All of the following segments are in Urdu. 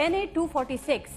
NA 246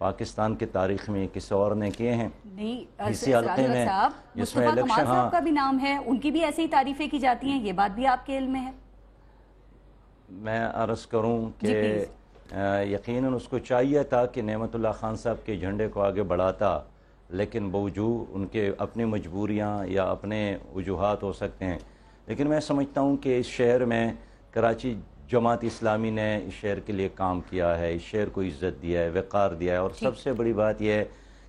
پاکستان کی تاریخ میں کسی اور نے کیے ہیں نہیں اسی حلقے میں جس میں مصطفیٰ کمال الیکشن صاحب کا بھی نام ہے، ان کی بھی ایسے ہی تعریفیں کی جاتی ہیں، یہ بات بھی آپ کے علم میں ہے؟ میں عرض کروں کہ یقیناً اس کو چاہیے تھا کہ نعمت اللہ خان صاحب کے جھنڈے کو آگے بڑھاتا، لیکن باوجود ان کے اپنی مجبوریاں یا اپنے وجوہات ہو سکتے ہیں، لیکن میں سمجھتا ہوں کہ اس شہر میں کراچی جماعت اسلامی نے اس شہر کے لیے کام کیا ہے، اس شہر کو عزت دیا ہے، وقار دیا ہے، اور سب سے بڑی بات یہ ہے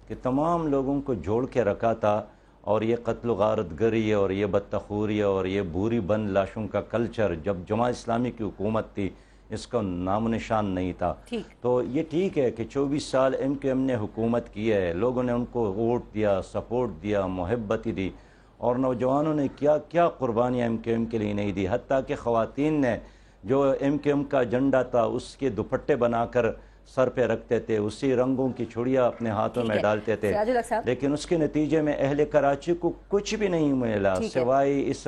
کہ تمام لوگوں کو جوڑ کے رکھا تھا، اور یہ قتل و غارت گری اور یہ بدتخوری اور یہ بھوری بند لاشوں کا کلچر جب جماعت اسلامی کی حکومت تھی اس کا نام و نشان نہیں تھا۔ تو یہ ٹھیک ہے کہ 24 سال ایم کیو ایم نے حکومت کی ہے، لوگوں نے ان کو ووٹ دیا، سپورٹ دیا، محبت دی، اور نوجوانوں نے کیا قربانیاں ایم کیو ایم کے لیے نہیں دی، حتیٰ کہ خواتین نے جو ایم کیو ایم کا جھنڈا تھا اس کے دوپٹے بنا کر سر پہ رکھتے تھے، اسی رنگوں کی چوڑیاں اپنے ہاتھوں میں ڈالتے تھے، لیکن اس کے نتیجے میں اہل کراچی کو کچھ بھی نہیں ملا سوائے اس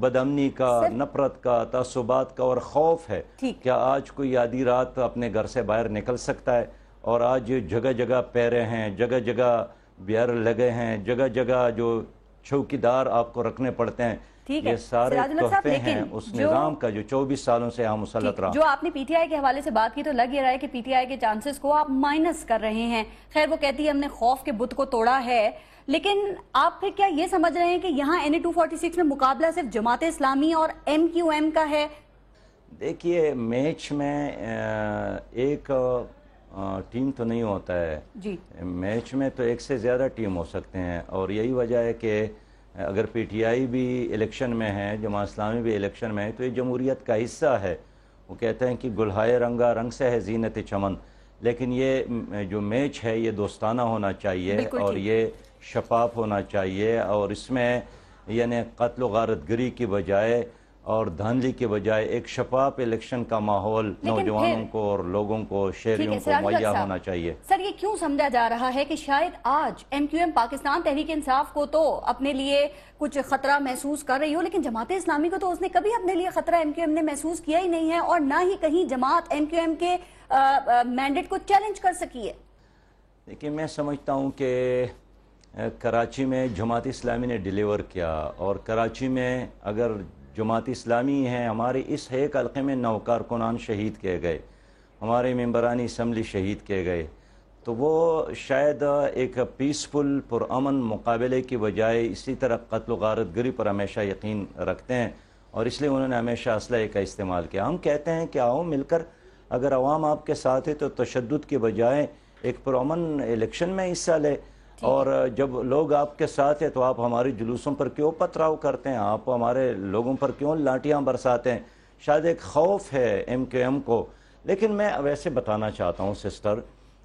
بدامنی کا، نفرت کا، تعصبات کا اور خوف ہے۔ کیا آج کوئی آدھی رات اپنے گھر سے باہر نکل سکتا ہے؟ اور آج جگہ جگہ پیرے ہیں، جگہ جگہ بیئر لگے ہیں، جگہ جگہ جو چوکیدار آپ کو رکھنے پڑتے ہیں، یہ سارے تحفے ہیں اس نظام کا جو 24 سالوں سے ہم مسلط رہا۔ جو آپ نے پی ٹی آئی کے حوالے سے بات کی تو لگ یہ رہا ہے کہ پی ٹی آئی کے چانسز کو آپ مائنس کر رہے ہیں۔ خیر وہ کہتی ہے ہم نے خوف کے بت کو توڑا ہے، لیکن آپ پھر کیا یہ سمجھ رہے ہیں کہ یہاں این اے 246 میں مقابلہ صرف جماعت اسلامی اور ایم کیو ایم کا ہے؟ دیکھیے میچ میں ایک ٹیم تو نہیں ہوتا ہے، میچ میں تو ایک سے زیادہ ٹیم ہو سکتے ہیں، اور یہی وجہ ہے کہ اگر پی ٹی آئی بھی الیکشن میں ہے، جماعت اسلامی بھی الیکشن میں ہے، تو یہ جمہوریت کا حصہ ہے۔ وہ کہتے ہیں کہ گلہائے رنگا رنگ سے ہے زینت چمن، لیکن یہ جو میچ ہے یہ دوستانہ ہونا چاہیے اور یہ شفاف ہونا چاہیے، اور اس میں یعنی قتل و غارت گری کی بجائے اور دھاندلی کے بجائے ایک شفاف الیکشن کا ماحول نوجوانوں کو اور لوگوں کو، شہریوں کو مہیا ہونا چاہیے۔ سر یہ کیوں سمجھا جا رہا ہے کہ شاید آج M Q M Pakistan Tehreek Insaf کو تو اپنے لیے کچھ خطرہ محسوس کر رہی ہو، لیکن جماعت اسلامی کو تو اس نے کبھی اپنے لیے خطرہ ایم کیو ایم نے محسوس کیا ہی نہیں ہے، اور نہ ہی کہیں جماعت ایم کیو ایم کے مینڈیٹ کو چیلنج کر سکی ہے؟ لیکن میں سمجھتا ہوں کہ کراچی میں جماعت اسلامی نے ڈیلیور کیا، اور کراچی میں اگر جماعت اسلامی ہیں، ہمارے اس ایک حلقے میں 9 کارکنان شہید کیے گئے، ہمارے ممبران اسمبلی شہید کیے گئے، تو وہ شاید ایک پیسفل پرامن مقابلے کی بجائے اسی طرح قتل و غارت گری پر ہمیشہ یقین رکھتے ہیں، اور اس لیے انہوں نے ہمیشہ اسلحے کا استعمال کیا۔ ہم کہتے ہیں کہ آؤ مل کر، اگر عوام آپ کے ساتھ ہے تو تشدد کے بجائے ایک پرامن الیکشن میں حصہ لے، اور جب لوگ آپ کے ساتھ ہیں تو آپ ہماری جلوسوں پر کیوں پتھراؤ کرتے ہیں، آپ ہمارے لوگوں پر کیوں لاٹیاں برساتے ہیں؟ شاید ایک خوف ہے ایم کیو ایم کو، لیکن میں ویسے بتانا چاہتا ہوں سسٹر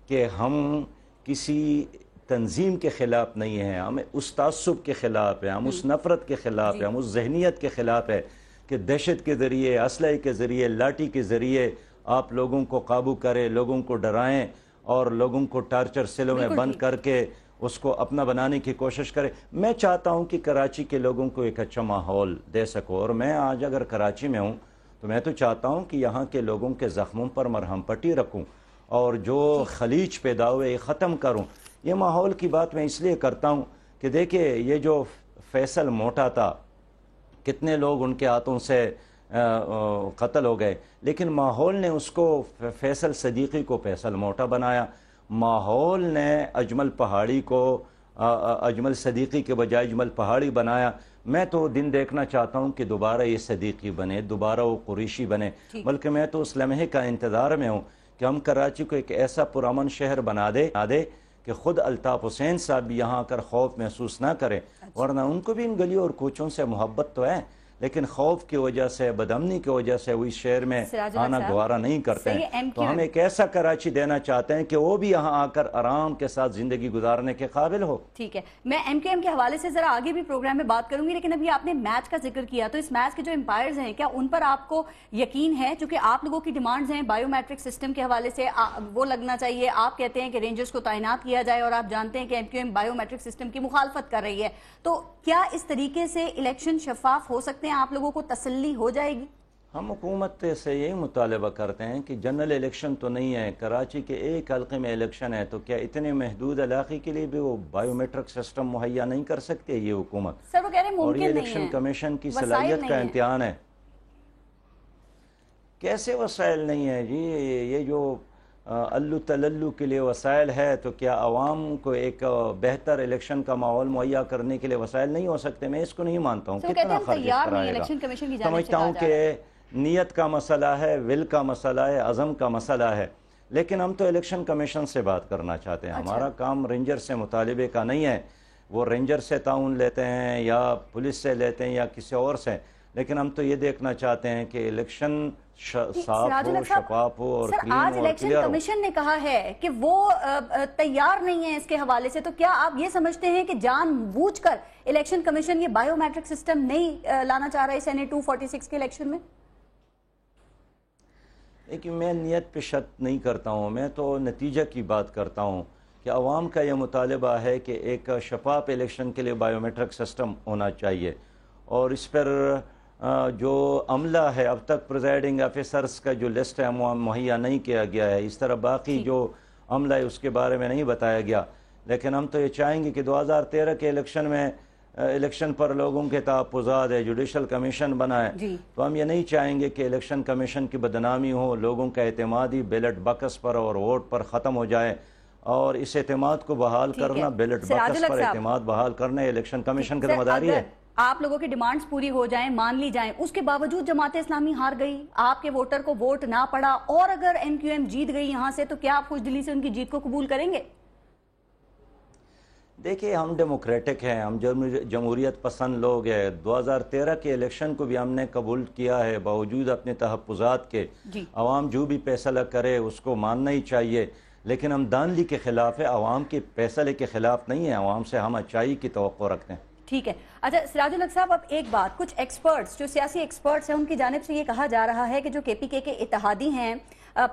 کہ ہم کسی تنظیم کے خلاف نہیں ہیں، ہم اس تعصب کے خلاف ہیں، ہم اس نفرت کے خلاف ہیں، ہم اس ذہنیت کے خلاف ہے کہ دہشت کے ذریعے، اسلحے کے ذریعے، لاٹھی کے ذریعے آپ لوگوں کو قابو کریں، لوگوں کو ڈرائیں اور لوگوں کو ٹارچر سیلوں میں بند کر کے اس کو اپنا بنانے کی کوشش کرے۔ میں چاہتا ہوں کہ کراچی کے لوگوں کو ایک اچھا ماحول دے سکو، اور میں آج اگر کراچی میں ہوں تو میں تو چاہتا ہوں کہ یہاں کے لوگوں کے زخموں پر مرہم پٹی رکھوں، اور جو خلیج پیدا ہوئے یہ ختم کروں۔ یہ ماحول کی بات میں اس لیے کرتا ہوں کہ دیکھیں یہ جو فیصل موٹا تھا، کتنے لوگ ان کے ہاتھوں سے قتل ہو گئے، لیکن ماحول نے اس کو، فیصل صدیقی کو فیصل موٹا بنایا، ماحول نے اجمل پہاڑی کو اجمل صدیقی کے بجائے اجمل پہاڑی بنایا۔ میں تو دن دیکھنا چاہتا ہوں کہ دوبارہ یہ صدیقی بنے، دوبارہ وہ قریشی بنے، بلکہ میں تو اس لمحے کا انتظار میں ہوں کہ ہم کراچی کو ایک ایسا پرامن شہر بنا دے کہ خود الطاف حسین صاحب بھی یہاں آ کر خوف محسوس نہ کریں، ورنہ ان کو بھی ان گلیوں اور کوچوں سے محبت تو ہے، لیکن خوف کی وجہ سے، بدامنی کی وجہ سے وہ اس شہر میں آنا گوارا نہیں کرتے ہیں۔ تو ہم ایک ایسا کراچی دینا چاہتے ہیں کہ وہ بھی یہاں آ کر آرام کے ساتھ زندگی گزارنے کے قابل ہو۔ ٹھیک ہے، میں ایم کیو ایم کے حوالے سے ذرا آگے بھی پروگرام میں بات کروں گی، لیکن ابھی آپ نے میچ کا ذکر کیا، تو اس میچ کے جو امپائرز ہیں کیا ان پر آپ کو یقین ہے؟ چونکہ آپ لوگوں کی ڈیمانڈز ہیں بائیو میٹرک سسٹم کے حوالے سے وہ لگنا چاہیے، آپ کہتے ہیں کہ رینجرز کو تعینات کیا جائے، اور آپ جانتے ہیں کہ M Q M biometric system کی مخالفت کر رہی ہے، تو کیا اس طریقے سے الیکشن شفاف ہو سکتے ہیں؟ آپ لوگوں کو تسلی ہو جائے گی؟ ہم حکومت سے یہی مطالبہ کرتے ہیں کہ جنرل الیکشن تو نہیں ہے، کراچی کے ایک حلقے میں الیکشن ہے، تو کیا اتنے محدود علاقے کے لیے بھی وہ بایو میٹرک سسٹم مہیا نہیں کر سکتے یہ حکومت؟ سر وہ کہہ رہے ہیں اور یہ ممکن نہیں الیکشن ہے، کمیشن کی وسائل صلاحیت نہیں کا ہیں۔ امتحان ہے۔ کیسے وسائل نہیں ہے جی؟ یہ جو الو تللو کے لیے وسائل ہے، تو کیا عوام کو ایک بہتر الیکشن کا ماحول مہیا کرنے کے لیے وسائل نہیں ہو سکتے؟ میں اس کو نہیں مانتا ہوں۔ کتنا خرچ اس پر آئے گا؟ سمجھتا ہوں کہ نیت کا مسئلہ ہے، ول کا مسئلہ ہے، عزم کا مسئلہ ہے، لیکن ہم تو الیکشن کمیشن سے بات کرنا چاہتے ہیں۔ ہمارا کام رینجر سے مطالبے کا نہیں ہے، وہ رینجر سے تعاون لیتے ہیں یا پولیس سے لیتے ہیں یا کسی اور سے، لیکن ہم تو یہ دیکھنا چاہتے ہیں کہ الیکشن صاف ہو، شفاف ہو اور کلین ہو اور آج الیکشن کلیئر ہو۔ کمیشن نے کہا ہے کہ وہ تیار نہیں ہے اس کے حوالے سے، تو کیا آپ یہ سمجھتے ہیں کہ جان بوجھ کر الیکشن کمیشن یہ بایو میٹرک سسٹم نہیں لانا چاہ رہا ہے سینٹ 246 کے الیکشن میں؟ لیکن میں نیت پہ شک نہیں کرتا ہوں، میں تو نتیجہ کی بات کرتا ہوں کہ عوام کا یہ مطالبہ ہے کہ ایک شفاف الیکشن کے لیے بایو میٹرک سسٹم ہونا چاہیے، اور اس پر جو عملہ ہے اب تک پریزائڈنگ آفیسرز کا جو لسٹ ہے مہیا نہیں کیا گیا ہے، اس طرح باقی جو عملہ ہے اس کے بارے میں نہیں بتایا گیا، لیکن ہم تو یہ چاہیں گے کہ 2013 کے الیکشن میں الیکشن پر لوگوں کے تحفظات ہے، جوڈیشل کمیشن بنا ہے، تو ہم یہ نہیں چاہیں گے کہ الیکشن کمیشن کی بدنامی ہو، لوگوں کا اعتمادی بیلٹ باکس پر اور ووٹ پر ختم ہو جائے، اور اس اعتماد کو بحال کرنا، بیلٹ باکس پر اعتماد بحال کرنا الیکشن کمیشن کی ذمہ داری ہے۔ آپ لوگوں کی ڈیمانڈز پوری ہو جائیں، مان لی جائیں، اس کے باوجود جماعت اسلامی ہار گئی، آپ کے ووٹر کو ووٹ نہ پڑا، اور اگر ایم کیو ایم جیت گئی یہاں سے، تو کیا آپ خوش دلی سے ان کی جیت کو قبول کریں گے؟ دیکھیں، ہم ڈیموکریٹک ہیں، ہم جمہوریت پسند لوگ ہیں۔ 2013 کے الیکشن کو بھی ہم نے قبول کیا ہے باوجود اپنے تحفظات کے۔ عوام جو بھی فیصلہ کرے اس کو ماننا ہی چاہیے، لیکن ہم دانلی کے خلاف ہے، عوام کے فیصلے کے خلاف نہیں ہیں۔ عوام سے ہم اچھائی کی توقع رکھتے ہیں۔ ٹھیک ہے۔ اچھا سراج الحق صاحب، اب ایک بات، کچھ ایکسپرٹس جو سیاسی ایکسپرٹس ہیں ان کی جانب سے یہ کہا جا رہا ہے کہ جو کے پی کے اتحادی ہیں،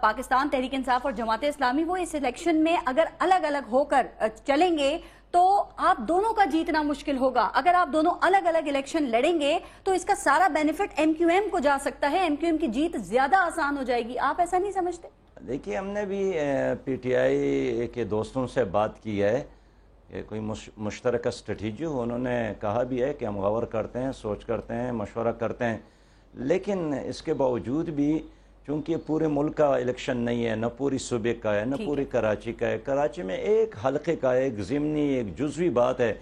پاکستان تحریک انصاف اور جماعت اسلامی، وہ اس الیکشن میں اگر الگ الگ ہو کر چلیں گے تو آپ دونوں کا جیتنا مشکل ہوگا۔ اگر آپ دونوں الگ الگ الیکشن لڑیں گے تو اس کا سارا بینیفٹ ایم کیو ایم کو جا سکتا ہے، ایم کیو ایم کی جیت زیادہ آسان ہو جائے گی۔ آپ ایسا نہیں سمجھتے؟ دیکھیے، ہم نے بھی پی ٹی آئی کے دوستوں سے بات کی ہے کہ کوئی مشترکہ اسٹریٹجی ہو، انہوں نے کہا بھی ہے کہ ہم غور کرتے ہیں، سوچ کرتے ہیں، مشورہ کرتے ہیں، لیکن اس کے باوجود بھی چونکہ پورے ملک کا الیکشن نہیں ہے، نہ پوری صوبے کا ہے، نہ پوری کراچی کا ہے، کراچی میں ایک حلقے کا ہے، ایک ضمنی ایک جزوی بات ہے،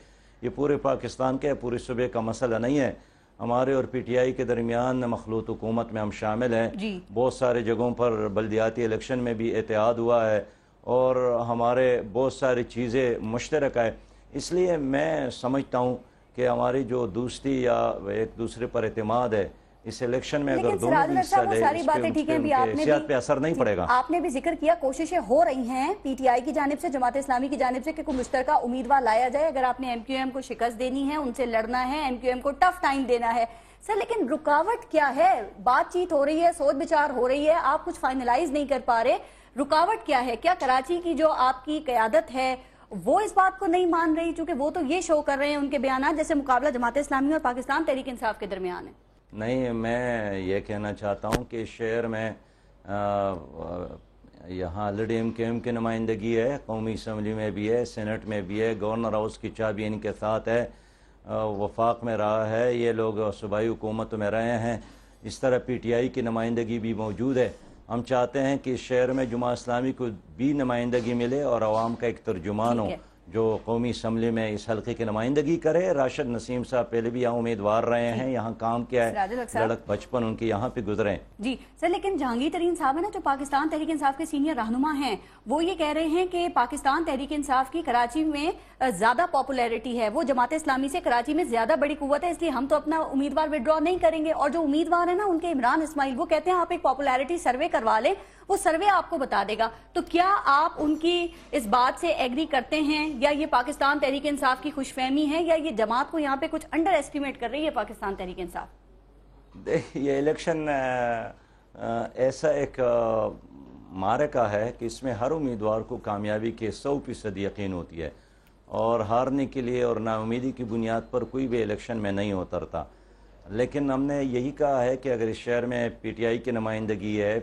یہ پورے پاکستان کا ہے، پورے صوبے کا مسئلہ نہیں ہے۔ ہمارے اور پی ٹی آئی کے درمیان مخلوط حکومت میں ہم شامل ہیں، بہت سارے جگہوں پر بلدیاتی الیکشن میں بھی اتحاد ہوا ہے، اور ہمارے بہت ساری چیزیں مشترک ہے۔ اس لیے میں سمجھتا ہوں کہ ہماری جو دوستی یا ایک دوسرے پر اعتماد ہے، اس الیکشن میں اگر دونوں بھی حصہ لے، اس پہ سیاست پہ اثر نہیں پڑے گا۔ آپ نے بھی ذکر کیا کوششیں ہو رہی ہیں پی ٹی آئی کی جانب سے، جماعت اسلامی کی جانب سے، کہ کوئی مشترکہ امیدوار لایا جائے اگر آپ نے ایم کیو ایم کو شکست دینی ہے، ان سے لڑنا ہے، ایم کیو ایم کو ٹف ٹائم دینا ہے۔ سر لیکن رکاوٹ کیا ہے؟ بات چیت ہو رہی ہے، سوچ بچار ہو رہی ہے، آپ کچھ فائنلائز نہیں کر پا رہے، رکاوٹ کیا ہے؟ کیا کراچی کی جو آپ کی قیادت ہے وہ اس بات کو نہیں مان رہی؟ چونکہ وہ تو یہ شو کر رہے ہیں ان کے بیانات جیسے مقابلہ جماعت اسلامی اور پاکستان تحریک انصاف کے درمیان ہے۔ نہیں، میں یہ کہنا چاہتا ہوں کہ شہر میں یہاں آلریڈی ایم کیو ایم کی نمائندگی ہے، قومی اسمبلی میں بھی ہے، سینٹ میں بھی ہے، گورنر ہاؤس کی چابی ان کے ساتھ ہے، وفاق میں رہا ہے، یہ لوگ صوبائی حکومت میں رہے ہیں، اس طرح پی ٹی آئی کی نمائندگی بھی موجود ہے۔ ہم چاہتے ہیں کہ اس شہر میں جماعت اسلامی کو بھی نمائندگی ملے اور عوام کا ایک ترجمان ہو جو قومی اسمبلی میں اس حلقے کی نمائندگی کرے۔ راشد نسیم صاحب پہلے بھی یہاں امیدوار رہے ہیں، یہاں کام کیا ہے، لڑک بچپن ان کی یہاں پہ گزرے۔ جی سر، لیکن جہانگیر ترین صاحب ہے نا جو پاکستان تحریک انصاف کے سینئر رہنما ہیں، وہ یہ کہہ رہے ہیں کہ پاکستان تحریک انصاف کی کراچی میں زیادہ پاپولیرٹی ہے، وہ جماعت اسلامی سے کراچی میں زیادہ بڑی قوت ہے، اس لیے ہم تو اپنا امیدوار وڈرا نہیں کریں گے۔ اور جو امیدوار ہیں نا ان کے عمران اسماعیل، وہ کہتے ہیں آپ ایک پاپولیرٹی سروے کروا لیں، وہ سروے آپ کو بتا دے گا۔ تو کیا آپ ان کی اس بات سے ایگری کرتے ہیں، یا یہ پاکستان تحریک انصاف کی خوش فہمی ہے، یا یہ جماعت کو یہاں پہ کچھ انڈر ایسٹیمیٹ کر رہی ہے پاکستان تحریک انصاف؟ یہ الیکشن ایسا ایک معرکہ ہے کہ اس میں ہر امیدوار کو کامیابی کے 100% یقین ہوتی ہے، اور ہارنے کے لیے اور نا امیدی کی بنیاد پر کوئی بھی الیکشن میں نہیں اترتا۔ لیکن ہم نے یہی کہا ہے کہ اگر اس شہر میں پی ٹی آئی کی نمائندگی ہے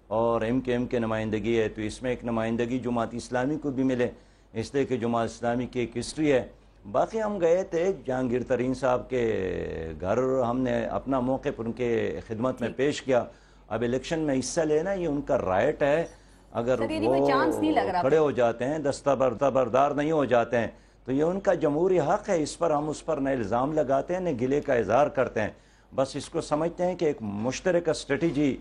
اور ایم کے ایم کی نمائندگی ہے تو اس میں ایک نمائندگی جماعت اسلامی کو بھی ملے، اس لیے کہ جماعت اسلامی کی ایک ہسٹری ہے۔ باقی ہم گئے تھے جہانگیر ترین صاحب کے گھر، ہم نے اپنا موقع پر ان کے خدمت میں پیش کیا۔ اب الیکشن میں حصہ لینا یہ ان کا رائٹ ہے، اگر وہ کھڑے ہو جاتے ہیں دستبردار نہیں ہو جاتے ہیں تو یہ ان کا جمہوری حق ہے، اس پر ہم اس پر نہ الزام لگاتے ہیں نہ گلے کا اظہار کرتے ہیں، بس اس کو سمجھتے ہیں کہ ایک مشترکہ اسٹریٹجی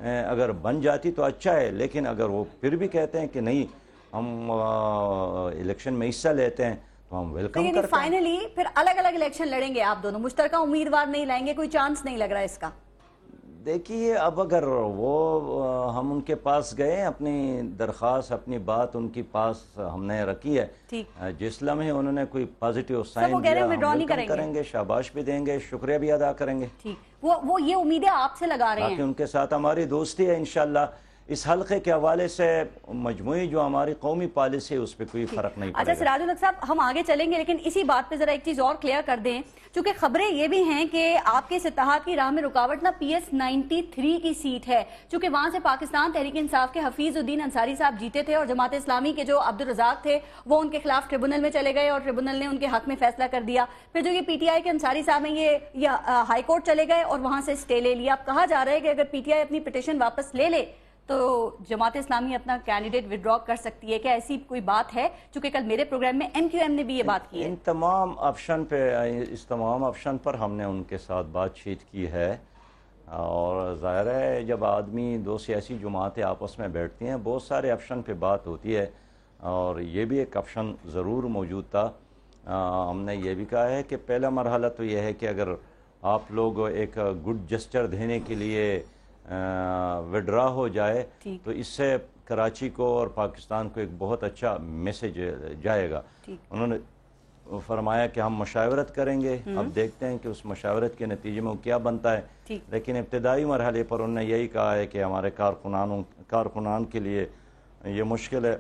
اگر بن جاتی تو اچھا ہے، لیکن اگر وہ پھر بھی کہتے ہیں کہ نہیں ہم الیکشن میں حصہ لیتے ہیں تو ہم ویلکم کرتے ہیں۔ فائنلی پھر الگ الگ الیکشن لڑیں گے آپ دونوں، مشترکہ امیدوار نہیں لائیں گے؟ کوئی چانس نہیں لگ رہا اس کا؟ دیکھیے اب اگر وہ ہم ان کے پاس گئے، اپنی درخواست اپنی بات ان کے پاس ہم نے رکھی ہے، جس لمحے انہوں نے کوئی پازیٹیو سائن دیا ہم ویلکم کریں گے، شاباش بھی دیں گے، شکریہ بھی ادا کریں گے۔ وہ یہ امیدیں آپ سے لگا رہے ہیں؟ باقی ان کے ساتھ ہماری دوستی ہے انشاءاللہ، اس حلقے کے حوالے سے مجموعی جو ہماری قومی پالیسی ہے اس پہ کوئی فرق نہیں پڑے گا۔ اچھا سراج الحق صاحب، ہم آگے چلیں گے لیکن اسی بات پہ ذرا ایک چیز اور کلیئر کر دیں، چونکہ خبریں یہ بھی ہیں کہ آپ کے اس اتحاد کی راہ میں رکاوٹ نا پی ایس 93 کی سیٹ ہے، چونکہ وہاں سے پاکستان تحریک انصاف کے حفیظ الدین انصاری صاحب جیتے تھے اور جماعت اسلامی کے جو عبدالرزاق تھے وہ ان کے خلاف ٹریبونل میں چلے گئے اور ٹریبونل نے ان کے حق میں فیصلہ کر دیا۔ پھر جو یہ پی ٹی آئی کے انصاری صاحب ہیں یہ ہائی کورٹ چلے گئے اور وہاں سے اسٹے لے لیا۔ اب کہا جا رہا ہے کہ اگر پی ٹی آئی اپنی پٹیشن واپس لے لے تو جماعت اسلامی اپنا کینڈیڈیٹ وڈرا کر سکتی ہے، کیا ایسی کوئی بات ہے؟ چونکہ کل میرے پروگرام میں ایم کیو ایم نے بھی یہ بات کی ہے۔ اس تمام آپشن پر ہم نے ان کے ساتھ بات چیت کی ہے، اور ظاہر ہے جب آدمی دو سیاسی جماعتیں آپس میں بیٹھتی ہیں بہت سارے آپشن پہ بات ہوتی ہے، اور یہ بھی ایک آپشن ضرور موجود تھا۔ ہم نے یہ بھی کہا ہے کہ پہلا مرحلہ تو یہ ہے کہ اگر آپ لوگ ایک گڈ جسچر دینے کے لیے وڈرا ہو جائے تو اس سے کراچی کو اور پاکستان کو ایک بہت اچھا میسج جائے گا۔ انہوں نے فرمایا کہ ہم مشاورت کریں گے، اب دیکھتے ہیں کہ اس مشاورت کے نتیجے میں کیا بنتا ہے، لیکن ابتدائی مرحلے پر انہوں نے یہی کہا ہے کہ ہمارے کارکنان کے لیے یہ مشکل ہے،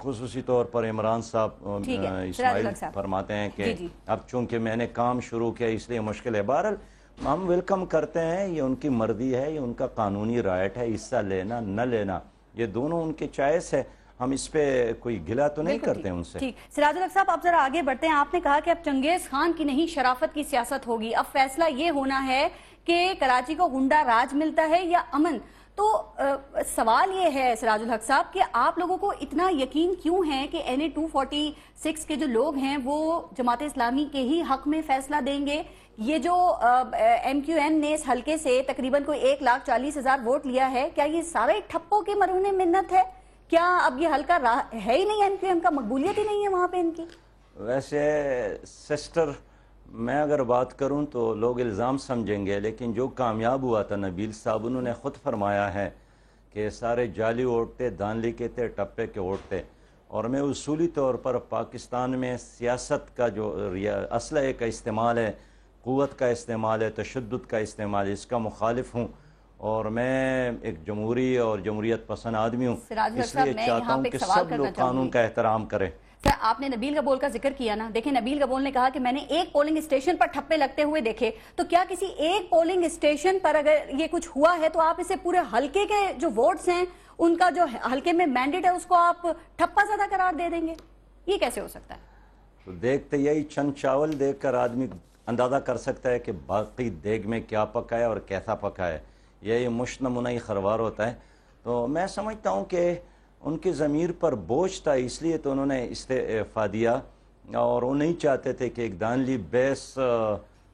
خصوصی طور پر عمران صاحب اسماعیل فرماتے ہیں کہ اب چونکہ میں نے کام شروع کیا اس لیے مشکل ہے۔ بہرحال ہم ویلکم کرتے ہیں، یہ ان کی مرضی ہے، یہ ان کا قانونی رائٹ ہے، حصہ لینا نہ لینا یہ دونوں ان کے چوائس ہے، ہم اس پہ کوئی گلہ تو نہیں کرتے ان سے۔ سراج الحق صاحب آپ ذرا آگے بڑھتے ہیں، آپ نے کہا کہ اب چنگیز خان کی نہیں شرافت کی سیاست ہوگی، اب فیصلہ یہ ہونا ہے کہ کراچی کو غنڈہ راج ملتا ہے یا امن۔ تو سوال یہ ہے سراج الحق صاحب کہ آپ لوگوں کو اتنا یقین کیوں ہے کہ این اے 246 کے جو لوگ ہیں وہ جماعت اسلامی کے ہی حق میں فیصلہ دیں گے؟ یہ جو ایم کیو ایم نے اس حلقے سے تقریباً کوئی 1,40,000 ووٹ لیا ہے، کیا یہ سارے ٹھپوں کے مرہون منت ہے؟ کیا اب یہ حلقہ ہے ہی نہیں، ایم کیو ایم کا مقبولیت ہی نہیں ہے وہاں پہ ان کی؟ ویسے سسٹر میں اگر بات کروں تو لوگ الزام سمجھیں گے، لیکن جو کامیاب ہوا تھا نبیل صاحب انہوں نے خود فرمایا ہے کہ سارے جعلی ووٹ تھے، دھاندلی کے تھے، ٹپے کے ووٹ تھے، اور میں اصولی طور پر پاکستان میں سیاست کا جو اسلحے کا استعمال ہے، قوت کا استعمال ہے، تشدد کا استعمال ہے، اس کا مخالف ہوں، اور میں ایک جمہوری اور جمہوریت پسند آدمی ہوں، اس لیے چاہتا ہوں کہ سب لوگ قانون کا احترام کریں۔ سر آپ نے نبیل گبول کا ذکر کیا نا، دیکھیں نبیل گبول نے کہا کہ میں نے ایک پولنگ اسٹیشن پر ٹھپے لگتے ہوئے دیکھے، تو کیا کسی ایک پولنگ اسٹیشن پر اگر یہ کچھ ہوا ہے تو آپ اسے پورے حلقے کے جو ووٹس ہیں ان کا جو حلقے میں مینڈیٹ ہے اس کو آپ ٹھپا زدہ قرار دے دیں گے؟ یہ کیسے ہو سکتا ہے؟ تو دیکھتے یہی چند چاول دیکھ کر آدمی اندازہ کر سکتا ہے کہ باقی دیگ میں کیا پکا ہے اور کیسا پکا ہے، یہی مشت نمونہ خوار ہوتا ہے۔ تو میں سمجھتا ہوں کہ ان کی ضمیر پر بوجھ تھا، اس لیے تو انہوں نے استعفیٰ دیا، اور وہ نہیں چاہتے تھے کہ ایک دانلی بیس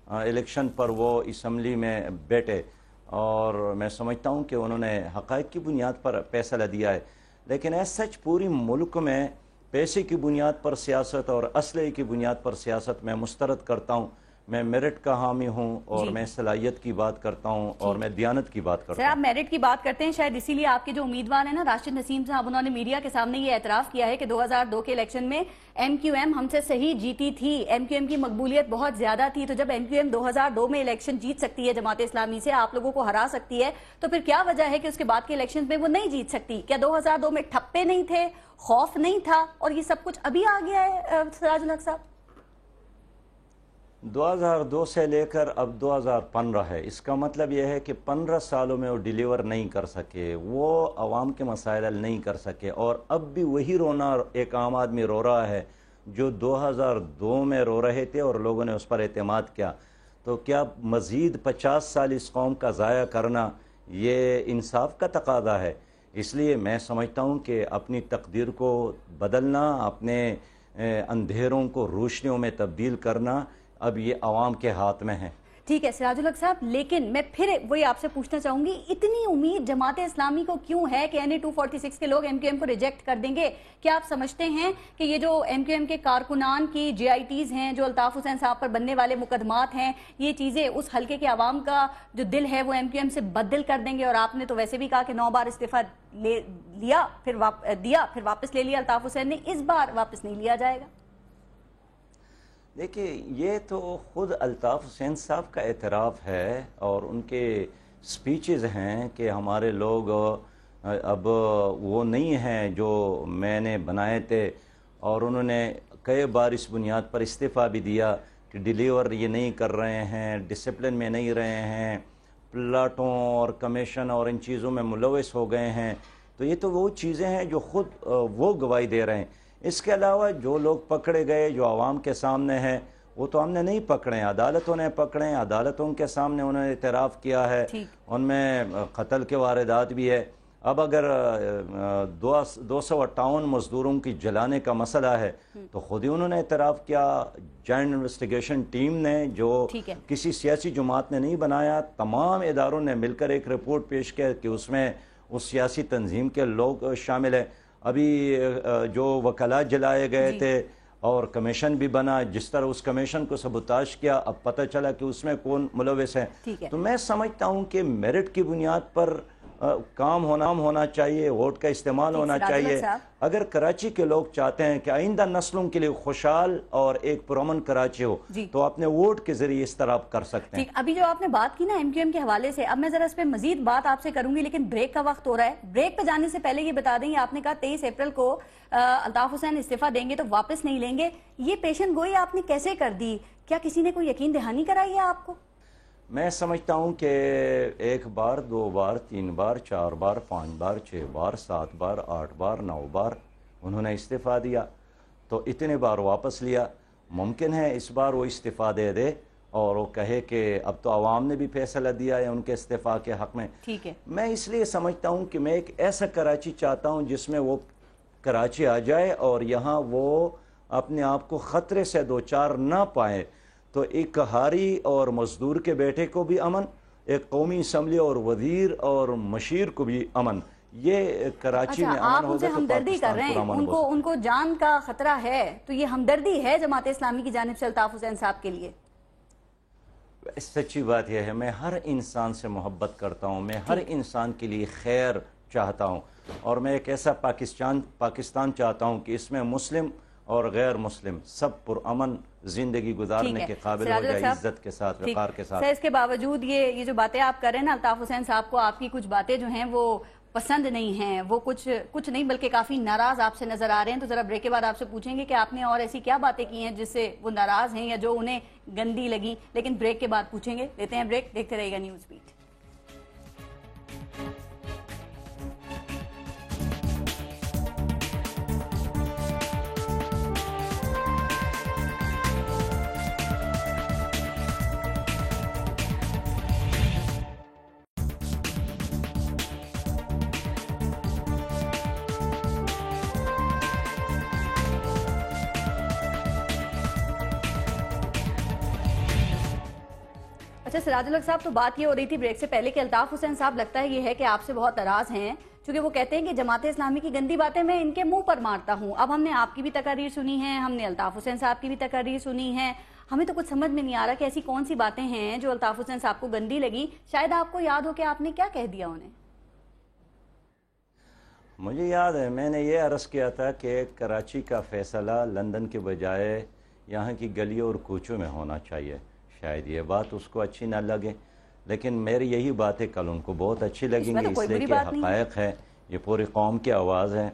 الیکشن پر وہ اسمبلی میں بیٹھے، اور میں سمجھتا ہوں کہ انہوں نے حقائق کی بنیاد پر فیصلہ دیا ہے، لیکن ایس سچ پوری ملک میں پیسے کی بنیاد پر سیاست اور اسلحے کی بنیاد پر سیاست میں مسترد کرتا ہوں۔ میں میرٹ کا حامی ہوں، اور میں صلاحیت کی بات کرتا ہوں، اور میں دیانت کی بات کرتا ہوں۔ سر آپ میرٹ کی بات کرتے ہیں، شاید اسی لیے آپ کے جو امیدوار ہیں نا راشد نسیم صاحب، انہوں نے میڈیا کے سامنے یہ اعتراف کیا ہے کہ 2002 کے الیکشن میں ایم کیو ایم ہم سے صحیح جیتی تھی، ایم کیو ایم کی مقبولیت بہت زیادہ تھی، تو جب ایم کیو ایم 2002 میں الیکشن جیت سکتی ہے جماعت اسلامی سے، آپ لوگوں کو ہرا سکتی ہے، تو پھر کیا وجہ ہے کہ اس کے بعد کے الیکشن میں وہ نہیں جیت سکتی؟ کیا 2002 میں ٹھپے نہیں تھے، خوف نہیں تھا، اور یہ سب کچھ ابھی آ گیا ہے سراج الحق صاحب؟ 2002 سے لے کر اب 2015 ہے، اس کا مطلب یہ ہے کہ 15 سالوں میں وہ ڈیلیور نہیں کر سکے، وہ عوام کے مسائل حل نہیں کر سکے، اور اب بھی وہی رونا ایک عام آدمی رو رہا ہے جو 2002 میں رو رہے تھے اور لوگوں نے اس پر اعتماد کیا۔ تو کیا مزید 50 سال اس قوم کا ضائع کرنا یہ انصاف کا تقاضا ہے؟ اس لیے میں سمجھتا ہوں کہ اپنی تقدیر کو بدلنا، اپنے اندھیروں کو روشنیوں میں تبدیل کرنا اب یہ عوام کے ہاتھ میں ہے۔ ٹھیک ہے سراج الحق صاحب، لیکن میں پھر وہی آپ سے پوچھنا چاہوں گی، اتنی امید جماعت اسلامی کو کیوں ہے کہ NA 246 کے لوگ MQM کو ریجیکٹ کر دیں گے؟ کیا آپ سمجھتے ہیں کہ یہ جو MQM کے کارکنان کی JITs ہیں، جو الطاف حسین صاحب پر بننے والے مقدمات ہیں، یہ چیزیں اس حلقے کے عوام کا جو دل ہے وہ MQM سے بدل کر دیں گے؟ اور آپ نے تو ویسے بھی کہا کہ 9 بار استعفیٰ لیا پھر واپس لے لیا الطاف حسین نے، اس بار واپس نہیں لیا جائے گا؟ دیکھیے، یہ تو خود الطاف حسین صاحب کا اعتراف ہے اور ان کے سپیچز ہیں کہ ہمارے لوگ اب وہ نہیں ہیں جو میں نے بنائے تھے، اور انہوں نے کئی بار اس بنیاد پر استعفیٰ بھی دیا کہ ڈیلیور یہ نہیں کر رہے ہیں، ڈسپلن میں نہیں رہے ہیں، پلاٹوں اور کمیشن اور ان چیزوں میں ملوث ہو گئے ہیں۔ تو یہ تو وہ چیزیں ہیں جو خود وہ گواہی دے رہے ہیں۔ اس کے علاوہ جو لوگ پکڑے گئے جو عوام کے سامنے ہیں، وہ تو ہم نے نہیں پکڑے، عدالتوں نے پکڑے، عدالتوں کے سامنے انہوں نے اعتراف کیا ہے، ان میں قتل کے واردات بھی ہے۔ اب اگر 258 مزدوروں کی جلانے کا مسئلہ ہے تو خود ہی انہوں نے اعتراف کیا، جوائنٹ انویسٹیگیشن ٹیم نے جو کسی سیاسی جماعت نے نہیں بنایا، تمام اداروں نے مل کر ایک رپورٹ پیش کیا کہ اس میں اس سیاسی تنظیم کے لوگ شامل ہیں۔ ابھی جو وکلاء جلائے گئے تھے اور کمیشن بھی بنا، جس طرح اس کمیشن کو سبوتاش کیا، اب پتہ چلا کہ اس میں کون ملوث ہے۔ تو میں سمجھتا ہوں کہ میرٹ کی بنیاد پر کام ہونا چاہیے، ووٹ کا استعمال ہونا چاہیے۔ اگر کراچی کے لوگ چاہتے ہیں کہ آئندہ نسلوں کے لیے خوشحال اور ایک پرامن کراچی ہو تو اپنے ووٹ کے ذریعے اس طرح کر سکتے ہیں۔ ابھی جو آپ نے بات کی نا MQM کے حوالے سے، اب میں ذرا اس پہ مزید بات آپ سے کروں گی، لیکن بریک کا وقت ہو رہا ہے۔ بریک پہ جانے سے پہلے یہ بتا دیں، آپ نے کہا 23 اپریل کو الطاف حسین استعفیٰ دیں گے تو واپس نہیں لیں گے، یہ پیشن گوئی آپ نے کیسے کر دی؟ کیا کسی نے کوئی یقین دہانی کرائی ہے آپ کو؟ میں سمجھتا ہوں کہ 1 بار 2 بار 3 بار 4 بار 5 بار 6 بار 7 بار 8 بار 9 بار انہوں نے استعفیٰ دیا، تو اتنے بار واپس لیا۔ ممکن ہے اس بار وہ استعفیٰ دے دے اور وہ کہے کہ اب تو عوام نے بھی فیصلہ دیا ہے ان کے استعفیٰ کے حق میں۔ ٹھیک ہے، میں اس لیے سمجھتا ہوں کہ میں ایک ایسا کراچی چاہتا ہوں جس میں وہ کراچی آ جائے اور یہاں وہ اپنے آپ کو خطرے سے دوچار نہ پائے۔ تو ایک کہاری اور مزدور کے بیٹے کو بھی امن، ایک قومی اسمبلی اور وزیر اور مشیر کو بھی امن، یہ کراچی میں امن ہوگا تو ہمدردی کر رہے ہیں، ان کو جان کا خطرہ ہے، تو یہ ہمدردی ہے جماعت اسلامی کی جانب سے الطاف حسین صاحب کے لیے؟ سچی بات یہ ہے، میں ہر انسان سے محبت کرتا ہوں، میں ہر انسان کے لیے خیر چاہتا ہوں، اور میں ایک ایسا پاکستان چاہتا ہوں کہ اس میں مسلم اور غیر مسلم سب پرامن زندگی گزارنے کے قابل ہو جائے، عزت کے ساتھ، وقار کے ساتھ۔ اس کے باوجود یہ جو باتیں آپ کر رہے ہیں نا الطاف حسین صاحب کو، آپ کی کچھ باتیں جو ہیں وہ پسند نہیں ہیں، وہ کچھ نہیں بلکہ کافی ناراض آپ سے نظر آ رہے ہیں، تو ذرا بریک کے بعد آپ سے پوچھیں گے کہ آپ نے اور ایسی کیا باتیں کی ہیں جس سے وہ ناراض ہیں یا جو انہیں گندی لگی، لیکن بریک کے بعد پوچھیں گے۔ لیتے ہیں بریک، دیکھتے رہیے گا نیوز بیٹ۔ اچھا سراج الحق صاحب، تو بات یہ ہو رہی تھی بریک سے پہلے کہ الطاف حسین صاحب لگتا ہے یہ ہے کہ آپ سے بہت ناراض ہیں، چونکہ وہ کہتے ہیں کہ جماعت اسلامی کی گندی باتیں میں ان کے منہ پر مارتا ہوں۔ اب ہم نے آپ کی بھی تقاریر سنی ہیں، ہم نے الطاف حسین صاحب کی بھی تقاریر سنی ہیں، ہمیں تو کچھ سمجھ میں نہیں آ رہا کہ ایسی کون سی باتیں ہیں جو الطاف حسین صاحب کو گندی لگی۔ شاید آپ کو یاد ہو کہ آپ نے کیا کہہ دیا انہیں؟ مجھے یاد ہے میں نے یہ عرض کیا تھا کہ کراچی کا فیصلہ لندن کے بجائے یہاں کی گلیوں اور کوچوں میں ہونا چاہیے۔ شاید یہ بات اس کو اچھی نہ لگے، لیکن میری یہی باتیں کل ان کو بہت اچھی لگیں گی، اس لیے کہ حقائق ہے، یہ پوری قوم کی آواز ہے۔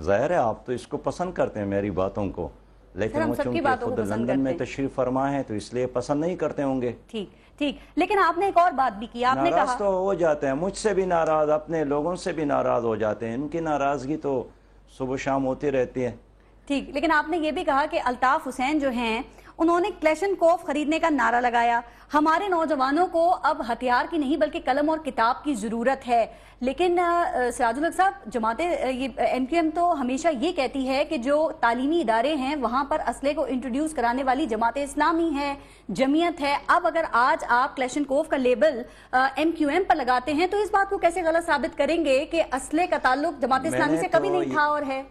ظاہر ہے آپ تو اس کو پسند کرتے ہیں میری باتوں کو، لیکن وہ چونکہ خود لندن میں تشریف فرما ہے تو اس لیے پسند نہیں کرتے ہوں گے. ٹھیک ٹھیک. لیکن آپ نے ایک اور بات بھی کی, آپ نے کہا ناراض تو ہو جاتے ہیں, مجھ سے بھی ناراض, اپنے لوگوں سے بھی ناراض ہو جاتے ہیں, ان کی ناراضگی تو صبح شام ہوتی رہتی ہے. ٹھیک. لیکن آپ نے یہ بھی کہا کہ الطاف حسین جو ہیں انہوں نے کلیشنکوف خریدنے کا نعرہ لگایا. ہمارے نوجوانوں کو اب ہتھیار کی نہیں بلکہ قلم اور کتاب کی ضرورت ہے. لیکن سراج الحق صاحب, جماعت ایم کیو ایم تو ہمیشہ یہ کہتی ہے کہ جو تعلیمی ادارے ہیں وہاں پر اسلحے کو انٹروڈیوس کرانے والی جماعت اسلامی ہے, جمعیت ہے. اب اگر آج آپ کلیشنکوف کا لیبل ایم کیو ایم پر لگاتے ہیں تو اس بات کو کیسے غلط ثابت کریں گے کہ اسلحے کا تعلق جماعت اسلامی سے کبھی نہیں تھا اور ہے؟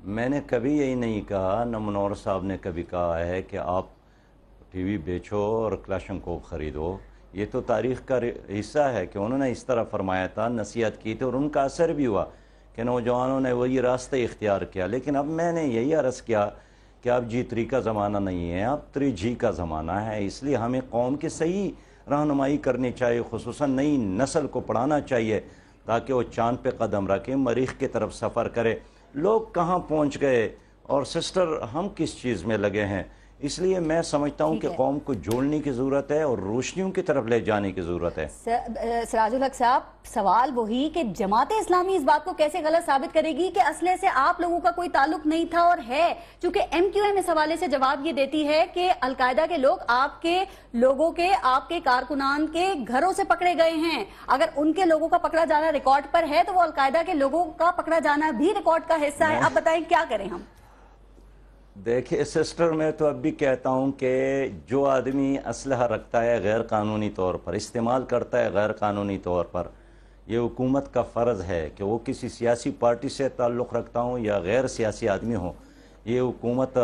میں نے کبھی یہی نہیں کہا, نہ منور صاحب نے کبھی کہا ہے کہ آپ ٹی وی بیچو اور کلاشنکوف خریدو. یہ تو تاریخ کا حصہ ہے کہ انہوں نے اس طرح فرمایا تھا, نصیحت کی تھی اور ان کا اثر بھی ہوا کہ نوجوانوں نے وہی راستہ اختیار کیا. لیکن اب میں نے یہی عرض کیا کہ اب G3 کا زمانہ نہیں ہے, اب 3G کا زمانہ ہے. اس لیے ہمیں قوم کی صحیح رہنمائی کرنی چاہیے, خصوصاً نئی نسل کو پڑھانا چاہیے تاکہ وہ چاند پہ قدم رکھے, مریخ کی طرف سفر کرے. لوگ کہاں پہنچ گئے اور سسٹر ہم کس چیز میں لگے ہیں. اس لیے میں سمجھتا ہوں کہ قوم کو جوڑنے کی ضرورت ہے اور روشنیوں کی طرف لے جانے کی ضرورت ہے. سراج الحق صاحب, سوال وہی کہ جماعت اسلامی اس بات کو کیسے غلط ثابت کرے گی کہ اسلحے سے آپ لوگوں کا کوئی تعلق نہیں تھا اور ہے, چونکہ ایم کیو ایم اس حوالے سے جواب یہ دیتی ہے کہ القاعدہ کے لوگ آپ کے لوگوں کے, آپ کے کارکنان کے گھروں سے پکڑے گئے ہیں. اگر ان کے لوگوں کا پکڑا جانا ریکارڈ پر ہے تو وہ القاعدہ کے لوگوں کا پکڑا جانا بھی ریکارڈ کا حصہ ہے. اب بتائیں کیا کریں ہم؟ دیکھیے سسٹر, میں تو اب بھی کہتا ہوں کہ جو آدمی اسلحہ رکھتا ہے غیر قانونی طور پر, استعمال کرتا ہے غیر قانونی طور پر, یہ حکومت کا فرض ہے کہ وہ کسی سیاسی پارٹی سے تعلق رکھتا ہوں یا غیر سیاسی آدمی ہو, یہ حکومت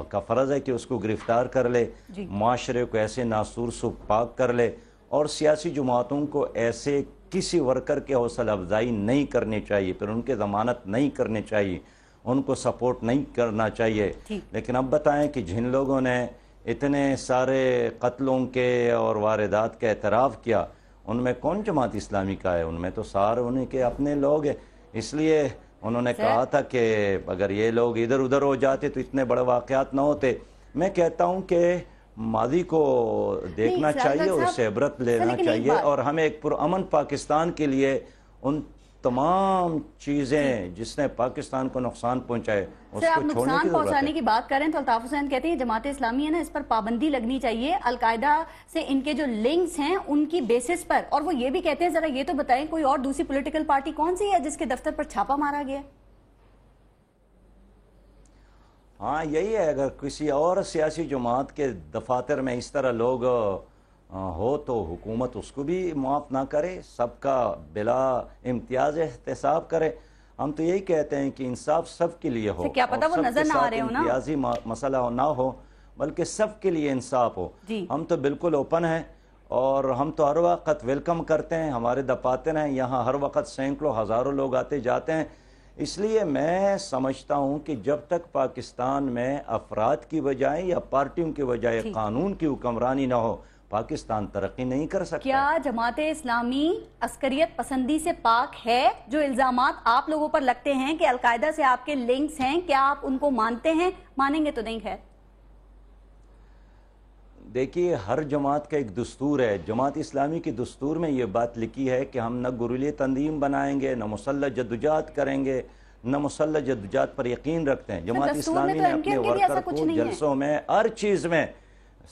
کا فرض ہے کہ اس کو گرفتار کر لے, معاشرے کو ایسے ناسور سے پاک کر لے, اور سیاسی جماعتوں کو ایسے کسی ورکر کے حوصلہ افزائی نہیں کرنی چاہیے, پھر ان کے ضمانت نہیں کرنی چاہیے, ان کو سپورٹ نہیں کرنا چاہیے. لیکن اب بتائیں کہ جن لوگوں نے اتنے سارے قتلوں کے اور واردات کا اعتراف کیا, ان میں کون جماعت اسلامی کا ہے؟ ان میں تو سارے انہیں کے اپنے لوگ ہیں. اس لیے انہوں نے کہا تھا کہ اگر یہ لوگ ادھر ادھر ہو جاتے تو اتنے بڑے واقعات نہ ہوتے. میں کہتا ہوں کہ ماضی کو دیکھنا چاہیے, اس سے عبرت لینا چاہیے, اور ہمیں ایک پرامن پاکستان کے لیے ان تمام چیزیں جس نے پاکستان کو نقصان پہنچائے اس کو چھوڑنے کی ضرورت ہے. نقصان پہنچانے کی بات کریں تو الطاف حسین کہتے ہیں جماعت اسلامی ہے نا, اس پر پابندی لگنی چاہیے القاعدہ سے ان کے جو لنکس ہیں ان کی بیسس پر. اور وہ یہ بھی کہتے ہیں, ذرا یہ تو بتائیں کوئی اور دوسری پولیٹیکل پارٹی کون سی ہے جس کے دفتر پر چھاپا مارا گیا؟ ہاں یہی ہے, اگر کسی اور سیاسی جماعت کے دفاتر میں اس طرح لوگ ہو تو حکومت اس کو بھی معاف نہ کرے, سب کا بلا امتیاز احتساب کرے. ہم تو یہی کہتے ہیں کہ انصاف سب کے لیے ہو, کیا پتہ وہ نظر نہ آ رہے ہو نا, امتیازی مسئلہ نہ ہو بلکہ سب کے لیے انصاف ہو. ہم تو بالکل اوپن ہیں اور ہم تو ہر وقت ویلکم کرتے ہیں. ہمارے دفاتر ہیں, یہاں ہر وقت سینکڑوں ہزاروں لوگ آتے جاتے ہیں. اس لیے میں سمجھتا ہوں کہ جب تک پاکستان میں افراد کی بجائے یا پارٹیوں کی بجائے قانون کی حکمرانی نہ ہو, پاکستان ترقی نہیں کر سکتا. کیا جماعت اسلامی عسکریت پسندی سے پاک ہے؟ جو الزامات آپ لوگوں پر لگتے ہیں کہ القاعدہ سے آپ کے لنکس ہیں, کیا آپ ان کو مانتے ہیں؟ مانیں گے تو نہیں ہے. دیکھیے ہر جماعت کا ایک دستور ہے. جماعت اسلامی کی دستور میں یہ بات لکھی ہے کہ ہم نہ گریلے تنظیم بنائیں گے, نہ مسلح جدوجہد کریں گے, نہ مسلح جدوجہد پر یقین رکھتے ہیں. جماعت اسلامی نے اپنے ورکر کو جلسوں میں ہر چیز میں,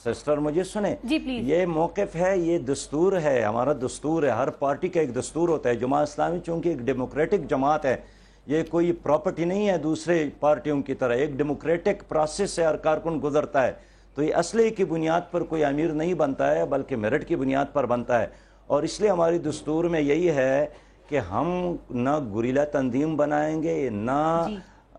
سسٹر مجھے سنیں, یہ موقف ہے, یہ دستور ہے, ہمارا دستور ہے. ہر پارٹی کا ایک دستور ہوتا ہے. جماعت اسلامی چونکہ ایک ڈیموکریٹک جماعت ہے, یہ کوئی پراپرٹی نہیں ہے دوسرے پارٹیوں کی طرح, ایک ڈیموکریٹک پروسیس سے ہر کارکن گزرتا ہے. تو یہ اسلحے کی بنیاد پر کوئی امیر نہیں بنتا ہے بلکہ میرٹ کی بنیاد پر بنتا ہے. اور اس لیے ہماری دستور میں یہی ہے کہ ہم نہ گریلا تنظیم بنائیں گے, نہ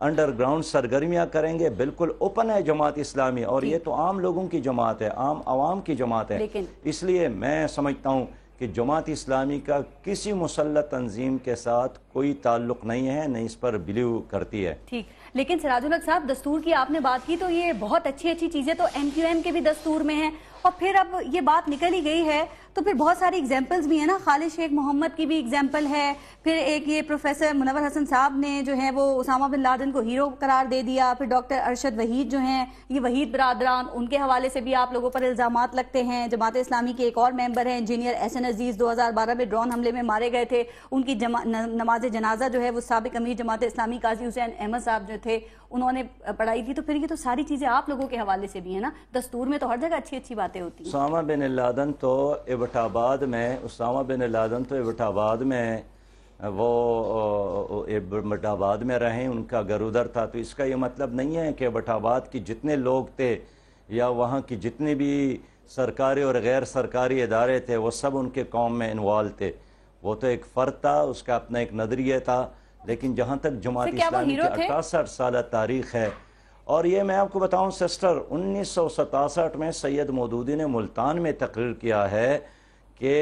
انڈر گراؤنڈ سرگرمیاں کریں گے. بالکل اوپن ہے جماعت اسلامی, اور یہ تو عام لوگوں کی جماعت ہے, عام عوام کی جماعت ہے. اس لیے میں سمجھتا ہوں کہ جماعت اسلامی کا کسی مسلح تنظیم کے ساتھ کوئی تعلق نہیں ہے, نہ اس پر بلیو کرتی ہے. ٹھیک. لیکن سراج الحق صاحب دستور کی آپ نے بات کی تو یہ بہت اچھی چیزیں تو ایم کیو ایم کے بھی دستور میں ہیں, اور پھر اب یہ بات نکل ہی گئی ہے تو پھر بہت ساری ایگزامپلز بھی ہیں نا. خالد شیخ محمد کی بھی ایگزامپل ہے, پھر ایک یہ پروفیسر منور حسن صاحب نے جو ہے وہ اسامہ بن لادن کو ہیرو قرار دے دیا. پھر ڈاکٹر ارشد وحید جو ہیں, یہ وحید برادران, ان کے حوالے سے بھی آپ لوگوں پر الزامات لگتے ہیں. جماعت اسلامی کے ایک اور ممبر ہیں انجینئر احسن عزیز, 2012 میں ڈرون حملے میں مارے گئے تھے. ان کی نماز جنازہ جو ہے وہ سابق امیر جماعت اسلامی قاضی حسین احمد صاحب جو تھے انہوں نے پڑھائی تھی. تو پھر یہ تو ساری چیزیں آپ لوگوں کے حوالے سے بھی ہیں نا. دستور میں تو ہر جگہ اچھی اچھی باتیں ہوتی ہیں. اسامہ بن لادن تو ایبٹ آباد میں وہ ایبٹ آباد میں رہیں, ان کا گھر ادھر تھا. تو اس کا یہ مطلب نہیں ہے کہ ایبٹ آباد کی جتنے لوگ تھے یا وہاں کی جتنے بھی سرکاری اور غیر سرکاری ادارے تھے وہ سب ان کے قوم میں انوالو تھے. وہ تو ایک فرد تھا, اس کا اپنا ایک نظریہ تھا. لیکن جہاں تک جماعت اسلامی کی 68 سالہ تاریخ ہے, اور یہ میں آپ کو بتاؤں سسٹر, 1967 میں سید مودودی نے ملتان میں تقریر کیا ہے کہ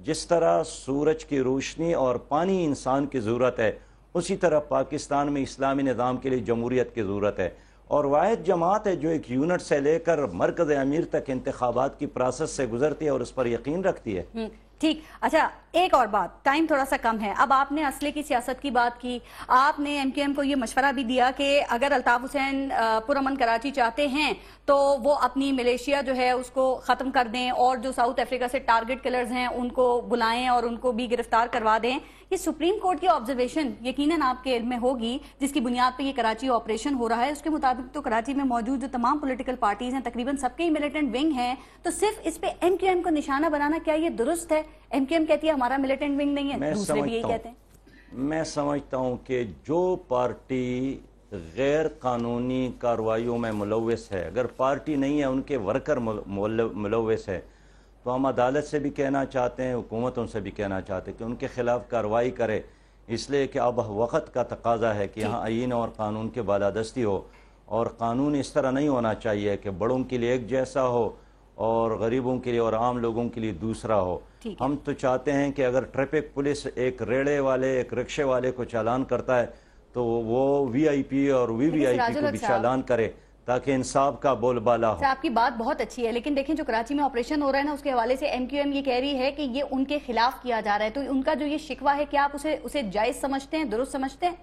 جس طرح سورج کی روشنی اور پانی انسان کی ضرورت ہے, اسی طرح پاکستان میں اسلامی نظام کے لیے جمہوریت کی ضرورت ہے. اور واحد جماعت ہے جو ایک یونٹ سے لے کر مرکز امیر تک انتخابات کی پروسیس سے گزرتی ہے اور اس پر یقین رکھتی ہے. ٹھیک. اچھا ایک اور بات, ٹائم تھوڑا سا کم ہے. اب آپ نے اسلحے کی سیاست کی بات کی, آپ نے ایم کیو ایم کو یہ مشورہ بھی دیا کہ اگر الطاف حسین پرامن کراچی چاہتے ہیں تو وہ اپنی ملیشیا جو ہے اس کو ختم کر دیں, اور جو ساؤتھ افریقہ سے ٹارگٹ کلرز ہیں ان کو بلائیں اور ان کو بھی گرفتار کروا دیں. یہ سپریم کورٹ کی آبزرویشن یقیناً آپ کے علم میں ہوگی, جس کی بنیاد پہ یہ کراچی آپریشن ہو رہا ہے. اس کے مطابق تو کراچی میں موجود جو تمام پولیٹیکل پارٹیز ہیں تقریباً سب کے ہی ملیٹنٹ ونگ ہیں, تو صرف اس پہ ایم کیو ایم کو نشانہ بنانا کیا یہ درست ہے؟ ایم کیو ایم کہتی ہے ہمارا ملیٹنٹ ونگ نہیں ہے, دوسرے بھی یہی کہتے ہیں. میں سمجھتا ہوں کہ جو پارٹی غیر قانونی کارروائیوں میں ملوث ہے, اگر پارٹی نہیں ہے ان کے ورکر ملوث ہے, تو ہم عدالت سے بھی کہنا چاہتے ہیں, حکومتوں سے بھی کہنا چاہتے ہیں کہ ان کے خلاف کارروائی کرے, اس لیے کہ اب وقت کا تقاضا ہے کہ یہاں آئین اور قانون کے بالادستی ہو. اور قانون اس طرح نہیں ہونا چاہیے کہ بڑوں کے لیے ایک جیسا ہو اور غریبوں کے لیے اور عام لوگوں کے لیے دوسرا ہو. ہم تو چاہتے ہیں کہ اگر ٹریفک پولیس ایک ریڑے والے, ایک رکشے والے کو چالان کرتا ہے تو وہ وی آئی پی اور وی آئی پی کو بھی چالان کرے تاکہ انصاف کا بول بالا ہو. آپ کی بات بہت اچھی ہے, لیکن دیکھیں جو کراچی میں آپریشن ہو رہا ہے نا, اس کے حوالے سے ایم کیو ایم یہ کہہ رہی ہے کہ یہ ان کے خلاف کیا جا رہا ہے. تو ان کا جو یہ شکوہ ہے, کیا آپ اسے جائز سمجھتے ہیں, درست سمجھتے ہیں؟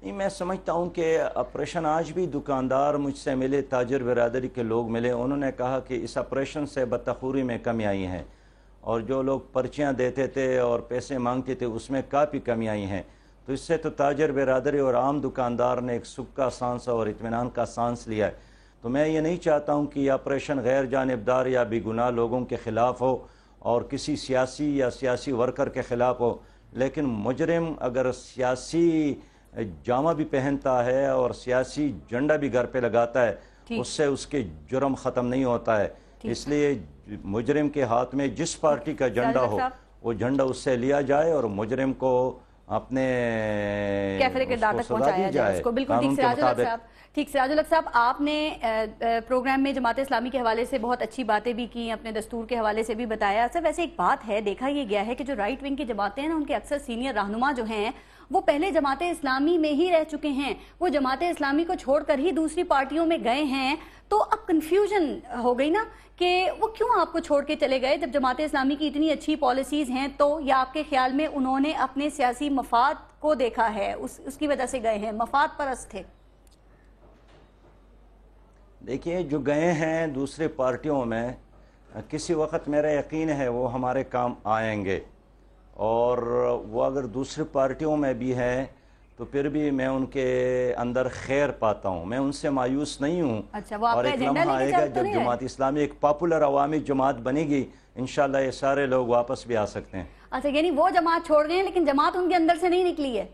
نہیں, میں سمجھتا ہوں کہ آپریشن آج بھی دکاندار مجھ سے ملے, تاجر برادری کے لوگ ملے, انہوں نے کہا کہ اس آپریشن سے بدتخوری میں کمی آئی ہیں, اور جو لوگ پرچیاں دیتے تھے اور پیسے مانگتے تھے اس میں کافی کمی آئی ہیں. تو اس سے تو تاجر برادری اور عام دکاندار نے ایک سکھ کا سانس اور اطمینان کا سانس لیا ہے. تو میں یہ نہیں چاہتا ہوں کہ یہ آپریشن غیر جانبدار یا بے گناہ لوگوں کے خلاف ہو اور کسی سیاسی یا سیاسی ورکر کے خلاف ہو, لیکن مجرم اگر سیاسی جامہ بھی پہنتا ہے اور سیاسی جھنڈا بھی گھر پہ لگاتا ہے, اس سے اس کے جرم ختم نہیں ہوتا ہے. اس لیے مجرم کے ہاتھ میں جس پارٹی کا جھنڈا ہو وہ جھنڈا اس سے لیا جائے اور مجرم کو اپنے کیفرے کردار تک پہنچایا جائے اس کو. بالکل ٹھیک. سراج الحق صاحب, ٹھیک. سراج الحق صاحب, آپ نے پروگرام میں جماعت اسلامی کے حوالے سے بہت اچھی باتیں بھی کی, اپنے دستور کے حوالے سے بھی بتایا. سر ویسے ایک بات ہے, دیکھا یہ گیا ہے کہ جو رائٹ ونگ کی جماعتیں ہیں نا, ان کے اکثر سینئر رہنما جو ہیں وہ پہلے جماعت اسلامی میں ہی رہ چکے ہیں, وہ جماعت اسلامی کو چھوڑ کر ہی دوسری پارٹیوں میں گئے ہیں. تو اب کنفیوژن ہو گئی نا کہ وہ کیوں آپ کو چھوڑ کے چلے گئے جب جماعت اسلامی کی اتنی اچھی پالیسیز ہیں, تو یا آپ کے خیال میں انہوں نے اپنے سیاسی مفاد کو دیکھا ہے, اس کی وجہ سے گئے ہیں, مفاد پرست تھے؟ دیکھیے, جو گئے ہیں دوسرے پارٹیوں میں, کسی وقت میرا یقین ہے وہ ہمارے کام آئیں گے, اور وہ اگر دوسری پارٹیوں میں بھی ہیں تو پھر بھی میں ان کے اندر خیر پاتا ہوں, میں ان سے مایوس نہیں ہوں. اور ایک لمحہ آئے گا جب جماعت اسلامی ایک پاپولر عوامی جماعت بنے گی, انشاءاللہ یہ سارے لوگ واپس بھی آ سکتے ہیں. اچھا, یعنی وہ جماعت چھوڑ گئے ہیں لیکن جماعت ان کے اندر سے نہیں نکلی ہے؟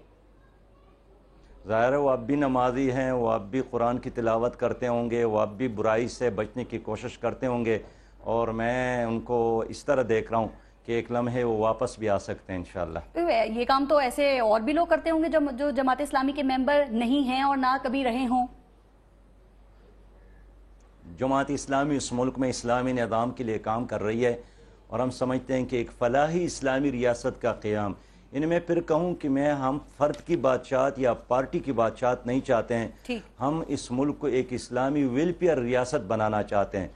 ظاہر ہے وہ اب بھی نمازی ہیں, وہ اب بھی قرآن کی تلاوت کرتے ہوں گے, وہ اب بھی برائی سے بچنے کی کوشش کرتے ہوں گے, اور میں ان کو اس طرح دیکھ رہا ہوں کہ ایک لمحے وہ واپس بھی آ سکتے ہیں انشاءاللہ. یہ کام تو ایسے اور بھی لوگ کرتے ہوں گے جو جماعت اسلامی کے ممبر نہیں ہیں اور نہ کبھی رہے ہوں. جماعت اسلامی اس ملک میں اسلامی نظام کے لیے کام کر رہی ہے, اور ہم سمجھتے ہیں کہ ایک فلاحی اسلامی ریاست کا قیام, ان میں پھر کہوں کہ ہم فرد کی بادشاہت یا پارٹی کی بادشاہت نہیں چاہتے ہیں, ہم اس ملک کو ایک اسلامی ویلفیئر ریاست بنانا چاہتے ہیں.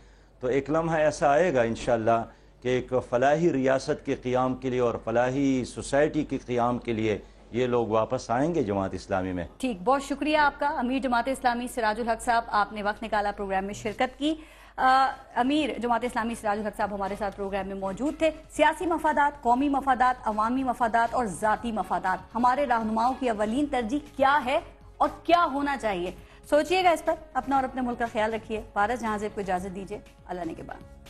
تو ایک لمحہ ایسا آئے گا انشاءاللہ کہ ایک فلاحی ریاست کے قیام کے لیے اور فلاحی سوسائٹی کے قیام کے لیے یہ لوگ واپس آئیں گے جماعت اسلامی میں. ٹھیک، بہت شکریہ آپ کا امیر جماعت اسلامی سراج الحق صاحب، آپ نے وقت نکالا پروگرام میں شرکت کی. امیر جماعت اسلامی سراج الحق صاحب ہمارے ساتھ پروگرام میں موجود تھے. سیاسی مفادات، قومی مفادات، عوامی مفادات اور ذاتی مفادات، ہمارے رہنماؤں کی اولین ترجیح کیا ہے اور کیا ہونا چاہیے؟ سوچئے گا اس پر، اپنا اور اپنے ملک کا خیال رکھیے. پارس جہاں زیب کو اجازت دیجیے، اللہ نے کے بعد.